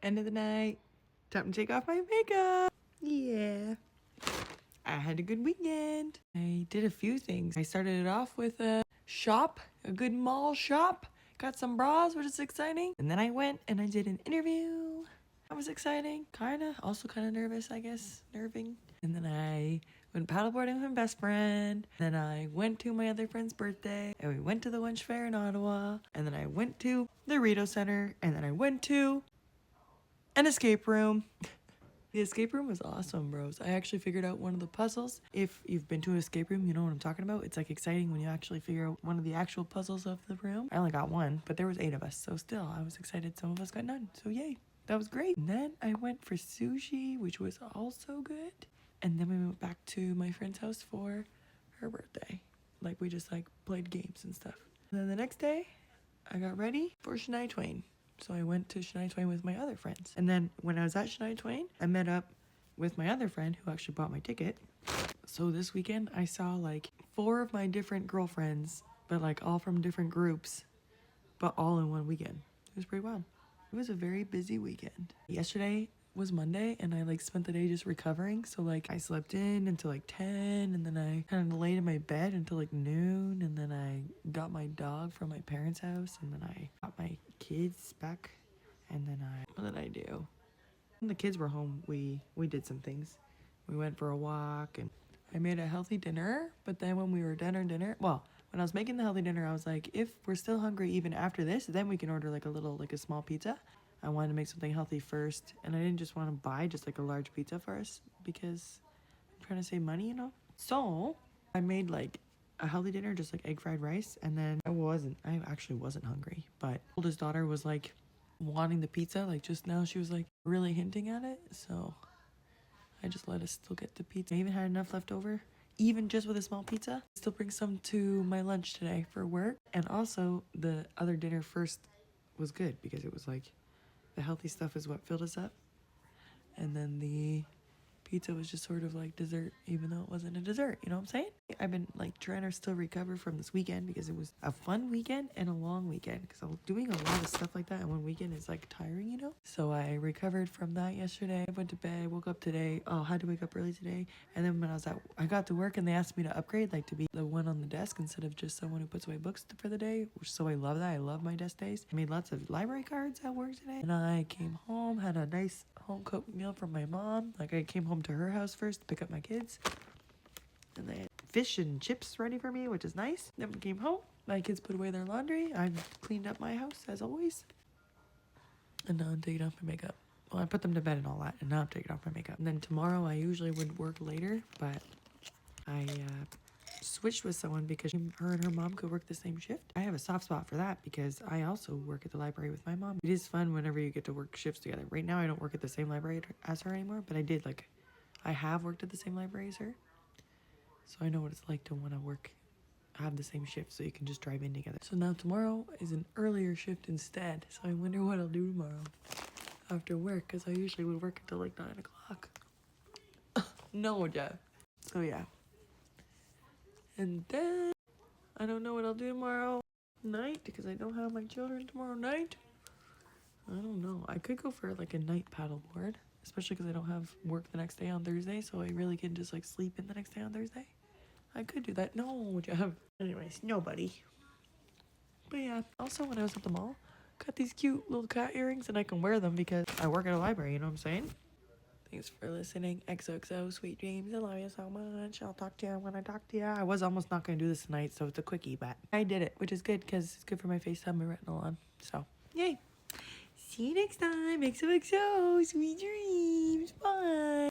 End of the night. Time to take off my makeup. Yeah. I had a good weekend. I did a few things. I started it off with a shop, a good mall shop. Got some bras, which is exciting. And then I went and I did an interview. That was exciting. Kinda. Also kinda nervous, I guess. Nerving. And then I went paddleboarding with my best friend. Then I went to my other friend's birthday. And we went to the Wench Fair in Ottawa. And then I went to the Rito Center. And then I went to an escape room. The escape room was awesome, bros. I actually figured out one of the puzzles. If you've been to an escape room, you know what I'm talking about. It's like exciting when you actually figure out one of the actual puzzles of the room. I only got one, but there was 8 of us. So still, I was excited some of us got none. So yay, that was great. And then I went for sushi, which was also good. And then we went back to my friend's house for her birthday. Like we just like played games and stuff. And then the next day, I got ready for Shania Twain. So I went to Shania Twain with my other friends. And then when I was at Shania Twain, I met up with my other friend who actually bought my ticket. So this weekend, I saw like 4 of my different girlfriends, but like all from different groups, but all in one weekend. It was pretty wild. It was a very busy weekend. Yesterday was Monday and I like spent the day just recovering. So like I slept in until like 10 and then I kind of laid in my bed until like noon and then I got my dog from my parents' house and then I got my kids back and then what did I do? When the kids were home, we did some things. We went for a walk and I made a healthy dinner, but then when we were done our dinner, well, when I was making the healthy dinner, I was like, if we're still hungry even after this, then we can order like a small pizza. I wanted to make something healthy first, and I didn't just want to buy just like a large pizza first because I'm trying to save money, you know? So I made like a healthy dinner, just like egg fried rice, and then I actually wasn't hungry, but oldest daughter was like wanting the pizza, like just now she was like really hinting at it, so I just let us still get the pizza. I even had enough left over, even just with a small pizza. Still bring some to my lunch today for work, and also the other dinner first was good because it was like the healthy stuff is what filled us up. And then the pizza was just sort of like dessert, even though it wasn't a dessert. You know what I'm saying? I've been like trying to still recover from this weekend because it was a fun weekend and a long weekend because I was doing a lot of stuff like that. And one weekend is like tiring, you know? So I recovered from that yesterday. I went to bed, woke up today. Oh, I had to wake up early today. And then when I got to work and they asked me to upgrade, like to be the one on the desk instead of just someone who puts away books for the day. So I love that. I love my desk days. I made lots of library cards at work today. And I came home, had a nice home cooked meal from my mom. Like I came home to her house first to pick up my kids. And they had fish and chips ready for me, which is nice. Then we came home. My kids put away their laundry. I've cleaned up my house as always. And now I'm taking off my makeup. Well, I put them to bed and all that, and now I'm taking off my makeup. And then tomorrow I usually would work later, but I switched with someone because her and her mom could work the same shift. I have a soft spot for that because I also work at the library with my mom. It is fun whenever you get to work shifts together. Right now I don't work at the same library as her anymore, but I have worked at the same library as her. So I know what it's like to want to have the same shift so you can just drive in together. So now tomorrow is an earlier shift instead. So I wonder what I'll do tomorrow after work because I usually would work until like 9 o'clock. No, Jeff. So yeah. And then I don't know what I'll do tomorrow night because I don't have my children tomorrow night. I don't know. I could go for like a night paddleboard, especially because I don't have work the next day on Thursday, so I really can just like sleep in the next day on Thursday. I could do that. No, Jeff. Anyways, nobody. But yeah, also when I was at the mall, got these cute little cat earrings and I can wear them because I work at a library, you know what I'm saying? Thanks for listening. XOXO, sweet dreams. I love you so much. I'll talk to you when I talk to you. I was almost not going to do this tonight, so it's a quickie, but I did it, which is good because it's good for my face to have my retinol on. So, yay. See you next time. XOXO, sweet dreams. Bye.